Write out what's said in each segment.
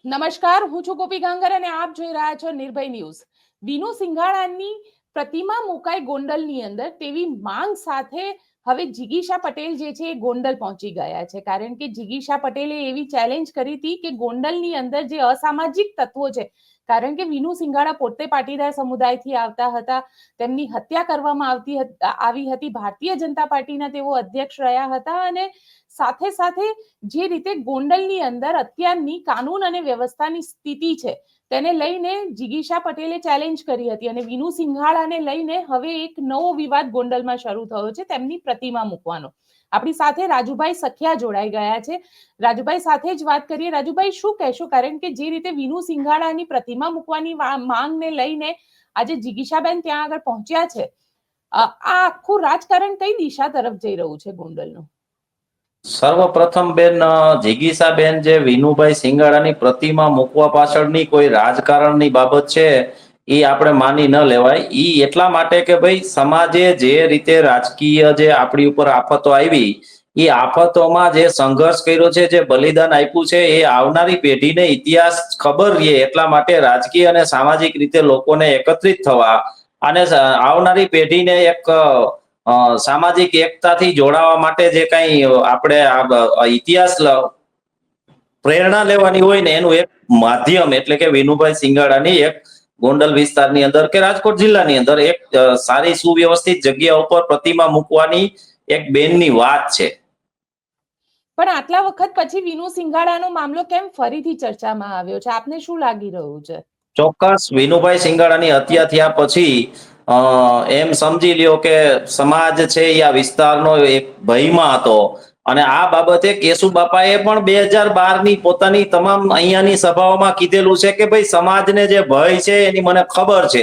નમસ્કાર, હું છું ગોપી ગાંગર અને આપ જોઈ રહ્યા છો નિર્ભય ન્યૂઝ. વિનુ સિંઘાણાની પ્રતિમા મુકાઈ ગોંડલની અંદર તેવી માંગ સાથે હવે જિગીશા પટેલ જે છે એ ગોંડલ પહોંચી ગયા છે, કારણ કે જિગીશા પટેલે એવી ચેલેન્જ કરી હતી કે ગોંડલની અંદર જે અસામાજિક તત્વો છે, કારણ કે વિનુ સિંઘાણા પોતે પાટીદાર સમુદાયથી આવતા હતા, તેમની હત્યા કરવામાં આવી હતી. ભારતીય જનતા પાર્ટીના તેઓ અધ્યક્ષ રહ્યા હતા અને સાથે સાથે જે રીતે ગોંડલની અંદર અત્યારની કાનૂન અને વ્યવસ્થાની સ્થિતિ છે તેને લઈને જિગીશા પટેલે ચેલેન્જ કરી હતી અને વિનુ સિંઘાણાને લઈને હવે એક નવો વિવાદ ગોંડલમાં શરૂ થયો છે, તેમની પ્રતિમા મૂકવાનો. આપણી સાથે રાજુભાઈ સખિયા જોડાઈ ગયા છે. રાજુભાઈ સાથે જ વાત કરીએ. રાજુભાઈ, શું કહેશો? કારણ કે જે રીતે વિનુ સિંઘાણાની પ્રતિમા મૂકવાની માંગને લઈને આજે જિગીશાબેન ત્યાં આગળ પહોંચ્યા છે, આ આખું રાજકારણ કઈ દિશા તરફ જઈ રહ્યું છે ગોંડલનું? સર્વપ્રથમ બેન, જિગીશાબેન જે વિનુભાઈ સિંગાડાની પ્રતિમા મૂકવા પાછળની કોઈ રાજકારણની બાબત છે એ આપણે માની ન લેવાય. એ એટલા માટે કે ભાઈ સમાજે જે રીતે રાજકીય જે આપણી ઉપર આફતો આવી એ આફતોમાં જે સંઘર્ષ કર્યો છે, જે બલિદાન આપ્યું છે, એ આવનારી પેઢીને ઇતિહાસ ખબર રહે એટલા માટે રાજકીય અને સામાજિક રીતે લોકોને એકત્રિત થવા અને આવનારી પેઢીને એક સામાજિક એકતાથી જોડાવા માટે જે કઈ આપણે ઇતિહાસ પ્રેરણા લેવાની હોય ને એનું એક માધ્યમ એટલે કે વિનુભાઈ સિંગાડાની એક ગોંડલ વિસ્તારની અંદર કે રાજકોટ જિલ્લાની અંદર એક સારી સુવ્યવસ્થિત જગ્યા ઉપર પ્રતિમા મૂકવાની એક બેનની વાત છે. પણ આટલા વખત પછી વિનુ સિંઘાડાનો મામલો કેમ ફરીથી ચર્ચામાં આવ્યો છે? આપને શું લાગી રહ્યું છે? ચોક્કસ વિનુભાઈ સિંગાડાની હત્યા થયા પછી એમ સમજી લ્યો કે સમાજ છે એ આ વિસ્તારનો એક ભયમાં હતો અને આ બાબતે કેશુ બાપાએ પણ 2012ની પોતાની તમામ અહીંયાની સભાઓમાં કીધેલું છે કે ભાઈ સમાજને જે ભય છે એની મને ખબર છે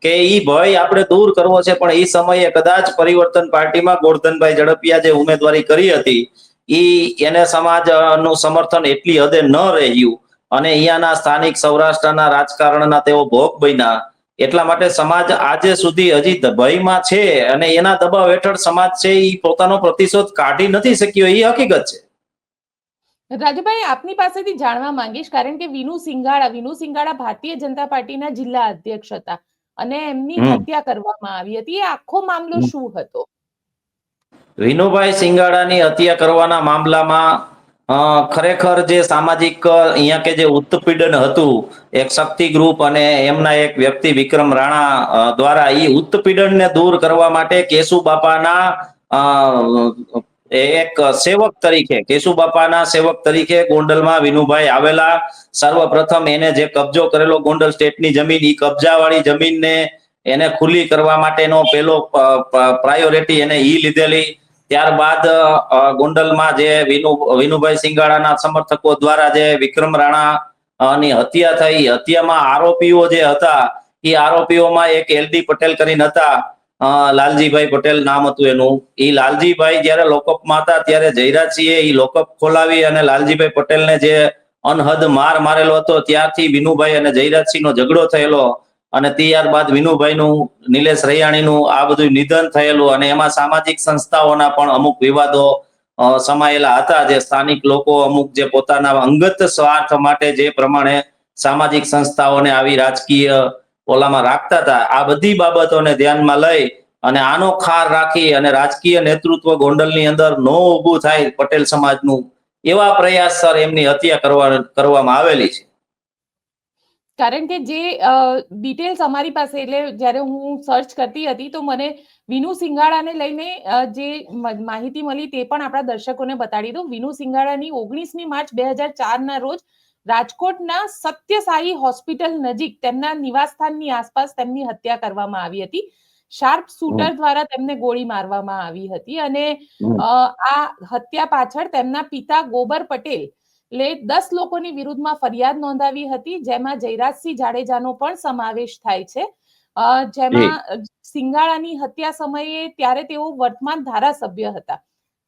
કે ઈ ભય આપણે દૂર કરવો છે, પણ એ સમયે કદાચ પરિવર્તન પાર્ટીમાં ગોરધનભાઈ ઝડપિયા જે ઉમેદવારી કરી હતી એને સમાજનું સમર્થન એટલી હદે ન રહ્યું અને અહીંયાના સ્થાનિક સૌરાષ્ટ્રના રાજકારણના તેઓ ભોગ બન્યા. એટલા માટે સમાજ આજે સુધી હજી ભયમાં છે અને એના દબાવ હેઠળ સમાજ છે એ પોતાનો પ્રતિશોધ કાઢી નથી શક્યો, એ હકીકત છે. રાજુભાઈ, આપની પાસેથી જાણવા માંગીશ, કારણ કે વિનુ સિંઘાડા ભારતીય જનતા પાર્ટીના જિલ્લા અધ્યક્ષ હતા અને એમની હત્યા કરવામાં આવી હતી. એ આખો મામલો શું હતો? વિનુભાઈ સિંગાડાની હત્યા કરવાના મામલામાં ખરેખર જે સામાજિક અહીંયા કે જે ઉત્પીડન હતું એક શક્તિ ગ્રુપ અને એમના એક વ્યક્તિ વિક્રમ રાણા દ્વારા એ ઉત્પીડનને દૂર કરવા માટે કેશુ બાપાના એક સેવક તરીકે કેશુબાપાના સેવક તરીકે ગોંડલમાં વિનુભાઈ આવેલા. સર્વપ્રથમ એને જે કબજો કરેલો ગોંડલ સ્ટેટની જમીન, એ કબજાવાળી જમીનને એને ખુલ્લી કરવા માટેનો પેલો પ્રાયોરિટી એને ઈ લીધેલી. ત્યારબાદ ગોંડલમાં જે વિનુભાઈ સિંગાડાના સમર્થકો દ્વારા જે વિક્રમ રાણા ની હત્યા થઈ, હત્યામાં આરોપીઓ જે હતા એ આરોપીઓમાં એક LD પટેલ કરીને હતા, લાલજીભાઈ પટેલ નામ હતું એનું. એ લાલજીભાઈ જયારે લોકઅપમાં હતા ત્યારે જયરાજસિંહે એ લોકઅપ ખોલાવી અને લાલજીભાઈ પટેલને જે અનહદ માર મારેલો હતો, ત્યારથી વિનુભાઈ અને જયરાજસિંહનો ઝઘડો થયેલો અને ત્યારબાદ વિનુભાઈનું, નિલેશ રૈયાણીનું આ બધું નિધન થયેલું અને એમાં સામાજિક સંસ્થાઓના પણ અમુક વિવાદો સમાયેલા હતા. જે સ્થાનિક લોકો અમુક જે પોતાના અંગત સ્વાર્થ માટે જે પ્રમાણે સામાજિક સંસ્થાઓને આવી રાજકીય ઓલામાં રાખતા હતા, આ બધી બાબતોને ધ્યાનમાં લઈ અને આનો ખાર રાખી અને રાજકીય નેતૃત્વ ગોંડલની અંદર નો ઊભું થાય પટેલ સમાજનું, એવા પ્રયાસ સર એમની હત્યા કરવામાં આવેલી છે. કારણ કે જે ડિટેલ્સ અમારી પાસે, એટલે જ્યારે હું સર્ચ કરતી હતી તો મને વિનુ સિંઘાડાને લઈને જે માહિતી મળી તે પણ આપણા દર્શકોને બતાડી દઉં. વિનુ સિંઘાડાની 19મી માર્ચ 2004ના રોજ રાજકોટના સત્યસાઈ હોસ્પિટલ નજીક તેમના નિવાસસ્થાનની આસપાસ તેમની હત્યા કરવામાં આવી હતી. શાર્પ શૂટર દ્વારા તેમને ગોળી મારવામાં આવી હતી અને આ હત્યા પાછળ તેમના પિતા ગોબર પટેલ 10 લોકોની વિરુદ્ધમાં ફરિયાદ નોંધાવી હતી, જેમાં જયરાજસિંહ જાડેજાનો પણ સમાવેશ થાય છે. જેમાં સિંગાડાની હત્યા સમયે ત્યારે તેઓ વર્તમાન ધારાસભ્ય હતા.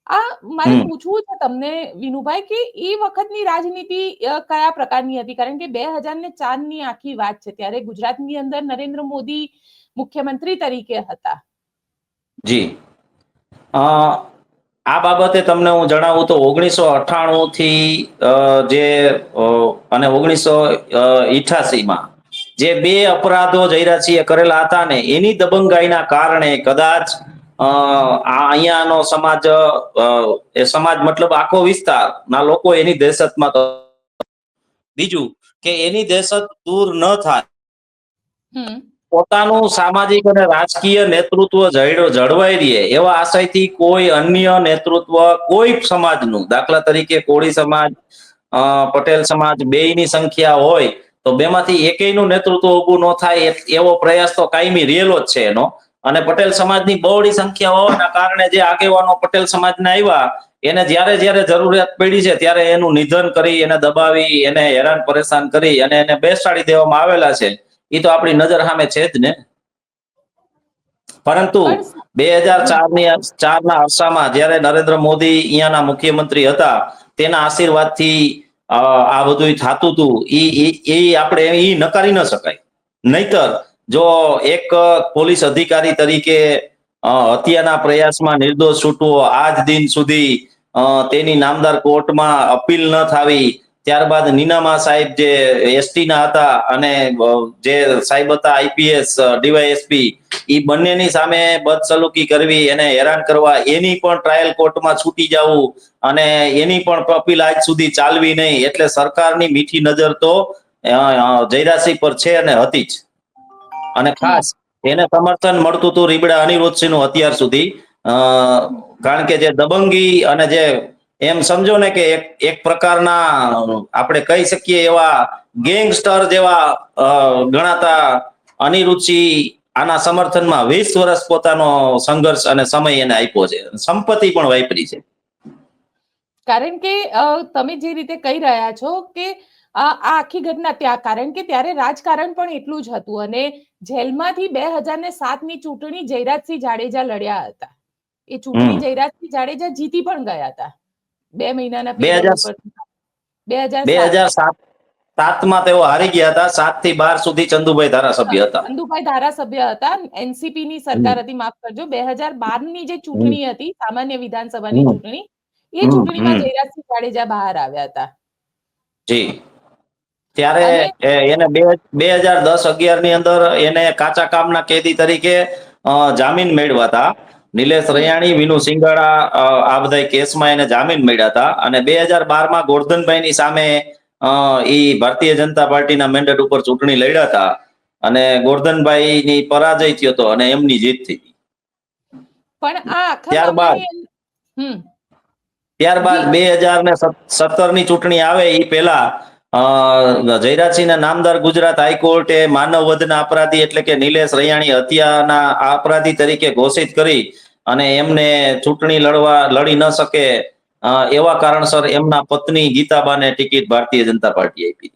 આ મારે પૂછવું છે તમને વિનુભાઈ કે એ વખતની રાજનીતિ કયા પ્રકારની હતી? કારણ કે 2004ની આખી વાત છે, ત્યારે ગુજરાતની અંદર નરેન્દ્ર મોદી મુખ્યમંત્રી તરીકે હતા. જી, આ બાબતે તમને હું જણાવું તો 1998 થી જે અને 1988 માં જે બે અપરાધો જયરાજસિંહે કરેલા હતા ને એની દબંગાઈના કારણે કદાચ આ અહીંયાનો સમાજ એ સમાજ મતલબ આખો વિસ્તાર ના લોકો એની દહેશતમાં બીજું કે એની દહેશત દૂર ન થાય, હમ પોતાનું સામાજિક અને રાજકીય નેતૃત્વ જળવાઈ રહે એવા આશયથી કોઈ અન્ય નેતૃત્વ કોઈ સમાજનું, દાખલા તરીકે કોળી સમાજ, પટેલ સમાજ, બેયની સંખ્યા હોય તો બેમાંથી એકેયનું નેતૃત્વ ઊભું ન થાય એવો પ્રયાસ તો કાયમી રહેલો જ છે એનો. અને પટેલ સમાજની બહોળી સંખ્યા હોવાના કારણે જે આગેવાનો પટેલ સમાજના આવ્યા એને જ્યારે જ્યારે જરૂરિયાત પડી છે ત્યારે એનું નિધન કરી, એને દબાવી, એને હેરાન પરેશાન કરી અને એને બેસાડી દેવામાં આવેલા છે. એ તો આપણી નજર સામે છે જ ને. પરંતુ પણ 2004ના અરસામાં જ્યારે નરેન્દ્ર મોદી અહીંયાના મુખ્યમંત્રી હતા તેના આશીર્વાદથી આ બધું થતું હતું, એ આપણે ઈ નકારી ન શકાય. નહીતર જો એક પોલીસ અધિકારી તરીકે હત્યાના પ્રયાસમાં નિર્દોષ છૂટવો, આજ દિન સુધી તેની નામદાર કોર્ટમાં અપીલ ન થાવી, ત્યારબાદ નીનામા સાહેબ જે એસટી ના હતા અને જે સાહેબ હતા આઈપીએસ ડીવાયએસપી, એ બંનેની સામે બદસલુકી કરવી, એને હેરાન કરવા, એની પણ ટ્રાયલ કોર્ટમાં છૂટી જવું અને એની પણ અપીલ આજ સુધી ચાલવી નહીં. એટલે સરકારની મીઠી નજર તો જયરાજસિંહ પર છે અને હતી જ. અને હમ ખાસ એને સમર્થન મળતું હતું રીબડા અનિરુદ્ધસિંહ નું અત્યાર સુધી, કારણ કે જે દબંગી અને જે એમ સમજો ને કે એક પ્રકારના આપણે કહી શકીએ એવા ગેંગસ્ટર જેવા ગણાતા અનિરુદ્ધસિંહ આના સમર્થનમાં 20 વર્ષ પોતાનો સંઘર્ષ અને સમય એને આપ્યો છે, સંપત્તિ પણ વાપરી છે. કારણ કે તમે જે રીતે કહી રહ્યા છો કે આ આખી ઘટના ત્યાં, કારણ કે ત્યારે રાજકારણ પણ એટલું જ હતું અને જેલમાંથી 2007ની ચૂંટણી જયરાજસિંહ જાડેજા લડ્યા હતા. એ ચૂંટણી હમ જયરાજસિંહ જાડેજા જીતી પણ ગયા હતા 2 મહિનાના બે પીરિયડ હજાર ઉપર. બે 2007 હજાર સાતમાં તેઓ હારી ગયા હતા. 7 થી 12 સુધી ચંદુભાઈ ધારાસભ્ય હતા. ચંદુભાઈ ધારાસભ્ય હતા, એનસીપી ની હમ સરકાર હતી, માફ કરજો. 2012ની જે હમ ચૂંટણી હતી, સામાન્ય વિધાનસભાની હમ ચૂંટણી, એ હમ ચૂંટણીમાં હમ જયરાજસિંહ જાડેજા બહાર આવ્યા હતા. જી. ત્યારે અને એને 2010-11 ની અંદર એને કાચા કામના કેદી તરીકે જામીન મેળવ્યા હતા. નિલેશ હમ રૈયાણી, વિનુ સિંગાડા આ બધા કેસમાં એને જામીન મળ્યા હતા. અને 2012માં ગોરધનભાઈની સામે ઈ ભારતીય જનતા પાર્ટીના મેન્ડેટ ઉપર ચૂંટણી લડ્યા હતા અને ગોરધનભાઈની પરાજય થયો હતો અને એમની જીત થઈ. પણ આ આખા ત્યારબાદ મામલાની હમ ત્યારબાદ જી 2017ની ચૂંટણી આવે એ પહેલા જયરાજસિંહના નામદાર ગુજરાત હાઈકોર્ટે માનવ વધના અપરાધી એટલે કે નિલેશ રૈયાણી હત્યાના અપરાધી તરીકે ઘોષિત કરી અને એમને ચૂંટણી લડી ન શકે એવા કારણસર એમના પત્ની ગીતાબાને ટિકિટ ભારતીય જનતા પાર્ટી આપી.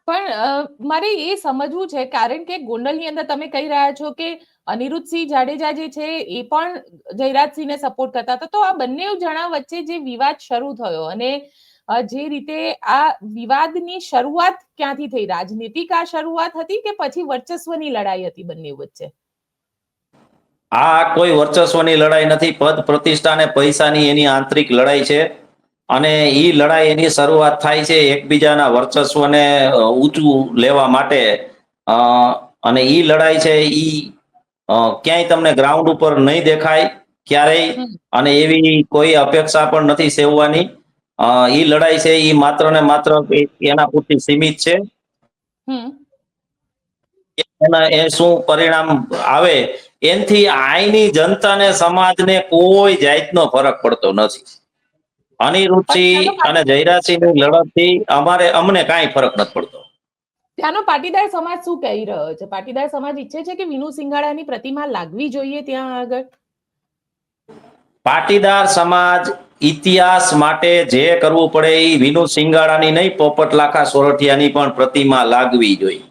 પણ મારે એ સમજવું છે, કારણ કે ગોંડલની અંદર તમે કહી રહ્યા છો કે અનિરુદ્ધસિંહ જાડેજા જે છે એ પણ જયરાજસિંહને સપોર્ટ કરતા હતા, તો આ બંને જણા વચ્ચે જે વિવાદ શરૂ થયો અને જે રીતે આ વિવાદની શરૂઆત ક્યાંથી થઈ, રાજનીતિક આ શરૂઆત હતી કે પછી વર્ચસ્વની લડાઈ હતી બંને વચ્ચે? આ કોઈ વર્ચસ્વની લડાઈ નથી, પદ પ્રતિષ્ઠા અને પૈસાની એની આંતરિક લડાઈ છે. અને ઈ લડાઈ એની શરૂઆત થાય છે એકબીજાના વર્ચસ્વને ઊંચું લેવા માટે. અને ઈ લડાઈ છે ઈ ક્યાંય તમને ગ્રાઉન્ડ ઉપર નહીં દેખાય ક્યારેય, હમ અને એવી કોઈ અપેક્ષા પણ નથી સેવવાની. ઈ લડાઈ છે ઈ માત્ર ને માત્ર એના પૂરતી સીમિત છે. હમ એના એ શું પરિણામ આવે એનથી આઈની જનતાને સમાજને કોઈ જાતનો ફરક પડતો નથી. પણ અનિરુદ્ધસિંહ અને જયરાજસિંહની લડતથી અમને કાંઈ ફરક નથી પડતો. ત્યાંનો પાટીદાર સમાજ શું કહી રહ્યો છે? પાટીદાર સમાજ ઈચ્છે છે કે વિનુ સિંગાડાની પ્રતિમા લાગવી જોઈએ ત્યાં આગળ? પાટીદાર સમાજ ઇતિહાસ માટે જે કરવું પડે એ વિનુ સિંગાડાની નહીં, પોપટલાખા સોરઠિયાની પણ પ્રતિમા લાગવી જોઈએ.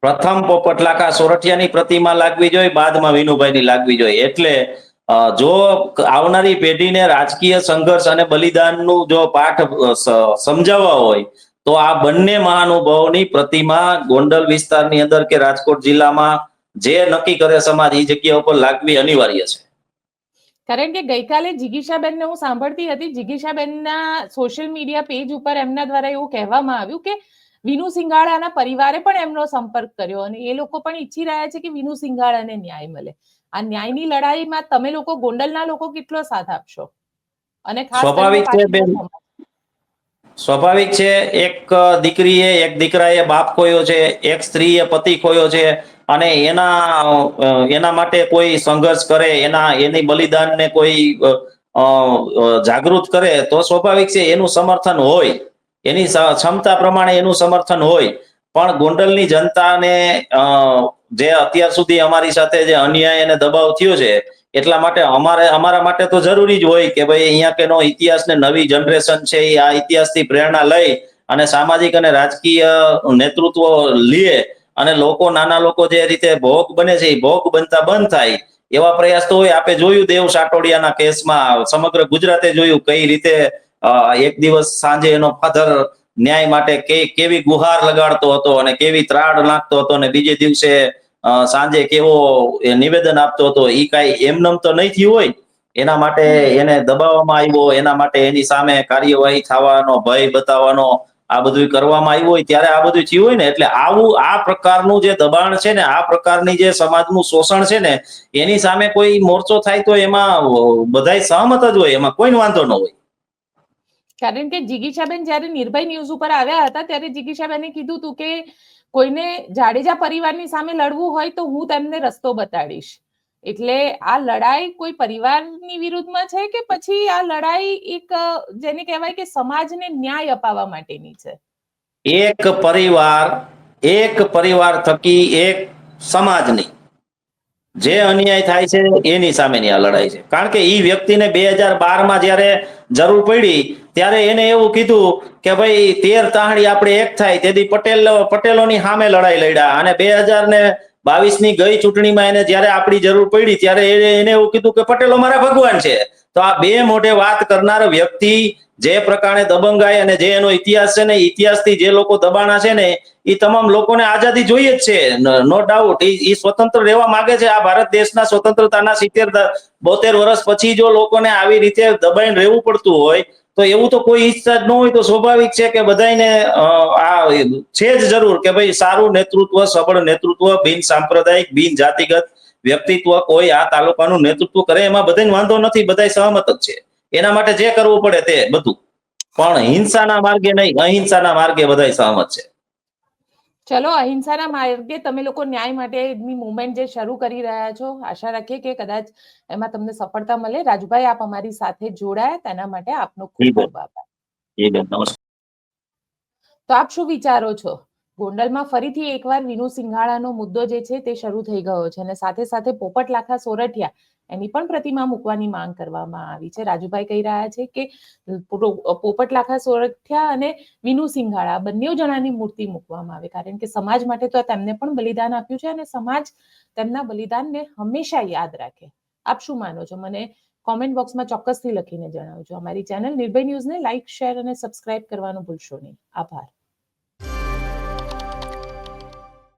પ્રથમ પોપટલાખા સોરઠિયાની પ્રતિમા લાગવી જોઈએ, બાદમાં વિનુભાઈની લાગવી જોઈએ. એટલે જો આવનારી પેઢીને રાજકીય સંઘર્ષ અને બલિદાનનું જો પાઠ સમજાવવા હોય તો આ બંને મહાનુભાવોની પ્રતિમા ગોંડલ વિસ્તારની અંદર કે રાજકોટ જિલ્લામાં જે નક્કી કરે સમાજ એ જગ્યા ઉપર લાગવી અનિવાર્ય છે. કારણ કે ગઈકાલે જિગીશાબેનને હું સાંભળતી હતી, જિગીશાબેનના સોશિયલ મીડિયા પેજ ઉપર એમના દ્વારા એવું કહેવામાં આવ્યું કે વિનુ સિંઘાડાના પરિવારે પણ એમનો સંપર્ક કર્યો અને એ લોકો પણ ઈચ્છી રહ્યા છે કે વિનુ સિંઘાડાને ન્યાય મળે. આ ન્યાયની લડાઈમાં તમે લોકો ગોંડલના લોકો કેટલો સાથ આપશો? અને ખાસ સ્વાભાવિક છે બેન, સ્વાભાવિક છે. એક દીકરીએ એક દીકરાએ બાપ ખોયો છે, એક સ્ત્રીએ પતિ ખોયો છે અને એના માટે કોઈ સંઘર્ષ કરે, એની બલિદાનને કોઈ જાગૃત કરે તો સ્વાભાવિક છે એનું સમર્થન હોય, એની ક્ષમતા પ્રમાણે એનું સમર્થન હોય. પણ ગોંડલની જનતાને જે અત્યાર સુધી અમારી સાથે જે અન્યાય અને દબાવ થયો છે એટલા માટે અમારા માટે તો જરૂરી જ હોય કે ભાઈ અહીંયા કેનો ઇતિહાસ ને નવી જનરેશન છે એ આ ઇતિહાસથી પ્રેરણા લઈ અને સામાજિક અને રાજકીય નેતૃત્વ લે અને નાના લોકો જે રીતે ભોગ બને છે એ ભોગ બનતા બંધ થાય એવા પ્રયાસ તો હોય. આપણે જોયું દેવ સાટોડિયાના કેસમાં સમગ્ર ગુજરાતે જોયું કઈ રીતે એક દિવસ સાંજે એનો ફાધર ન્યાય માટે કેવી ગુહાર લગાડતો હતો અને કેવી ત્રાડ નાખતો હતો અને બીજે દિવસે સાંજે કેવો નિવેદન આપતો હતો. એ કાંઈ એમનેમ તો નહીં થયું હોય. એના માટે એને દબાવવામાં આવ્યો, એના માટે એની સામે કાર્યવાહી થવાનો ભય બતાવવાનો આ બધું કરવામાં આવ્યું હોય ત્યારે આ બધું થયું હોય ને. એટલે આ પ્રકારનું જે દબાણ છે ને, આ પ્રકારની જે સમાજનું શોષણ છે ને, એની સામે કોઈ મોરચો થાય તો એમાં બધાય સહમત જ હોય, એમાં કોઈ વાંધો ન હોય. કારણ કે જિગીશાબેન જ્યારે નિર્ભય ન્યૂઝ ઉપર આવ્યા હતા ત્યારે જિગીશાબેને કીધું હતું કે કોઈને જાડેજા પરિવારની સામે લડવું હોય તો હું તેમને રસ્તો બતાડીશ. એટલે આ લડાઈ કોઈ પરિવારની વિરુદ્ધમાં છે કે પછી આ લડાઈ એક જેને કહેવાય કે સમાજને ન્યાય અપાવવા માટેની છે? એક પરિવાર થકી એક સમાજની જે અન્યાય થાય છે એની સામેની આ લડાઈ છે. કારણ કે એ વ્યક્તિને 2012માં જયારે જરૂર પડી ત્યારે એને એવું કીધું કે ભાઈ 13 તાહડી આપણે એક થાય તેથી પટેલોની સામે લડાઈ લડ્યા અને 2022ની ગઈ ચૂંટણીમાં એને જયારે આપણી જરૂર પડી ત્યારે એને એવું કીધું કે પટેલો મારા ભગવાન છે. તો આ બે મોઢે વાત કરનાર વ્યક્તિ જે પ્રકારે દબંગાઈ અને જે એનો ઇતિહાસ છે ને, ઇતિહાસથી જે લોકો દબાણા છે ને એ તમામ લોકોને આઝાદી જોઈએ જ છે, નો ડાઉટ. એ સ્વતંત્ર રહેવા માંગે છે. આ ભારત દેશના સ્વતંત્રતાના 72 વર્ષ પછી જો લોકોને આવી રીતે દબાઈને રહેવું પડતું હોય તો એવું તો કોઈ ઈચ્છા જ ન હોય. તો સ્વાભાવિક છે કે બધાને આ છે જ જરૂર કે ભાઈ સારું નેતૃત્વ, સબળ નેતૃત્વ, બિન સાંપ્રદાયિક, બિન જાતિગત વ્યક્તિત્વ કોઈ આ તાલુકાનું નેતૃત્વ કરે એમાં બધાને વાંધો નથી, બધા સહમત જ છે. એના માટે જે કરવું પડે તે બધું, પણ હિંસાના માર્ગે નહીં, અહિંસાના માર્ગે બધા સહમત છે. ચલો, અહિંસાના માર્ગે તમે લોકો ન્યાય માટેની મુવમેન્ટ જે શરૂ કરી રહ્યા છો, આશા રાખીએ કે કદાચ એમાં તમને સફળતા મળે. રાજુભાઈ, આપ અમારી સાથે જોડાયા તેના માટે આપનો ખૂબ ખૂબ આભાર. નમસ્કાર. તો આપ શું વિચારો છો? ગોંડલમાં ફરીથી એકવાર વિનુ સિંઘાડાનો મુદ્દો જે છે તે શરૂ થઈ ગયો છે અને સાથે સાથે પોપટ લાખા સોરઠિયા એની પણ પ્રતિમા મૂકવાની માંગ કરવામાં આવી છે. રાજુભાઈ કહી રહ્યા છે કે પોપટ લાખા સોરઠિયા અને વિનુ સિંઘાડા બંને જણાની મૂર્તિ મૂકવામાં આવે, કારણ કે સમાજ માટે તો તેમને પણ બલિદાન આપ્યું છે અને સમાજ તેમના બલિદાનને હંમેશા યાદ રાખે. આપ શું માનો છો? મને કોમેન્ટ બોક્સમાં ચોક્કસથી લખીને જણાવજો. અમારી ચેનલ નિર્ભય ન્યૂઝને લાઇક, શેર અને સબસ્ક્રાઇબ કરવાનું ભૂલશો નહીં. આભાર.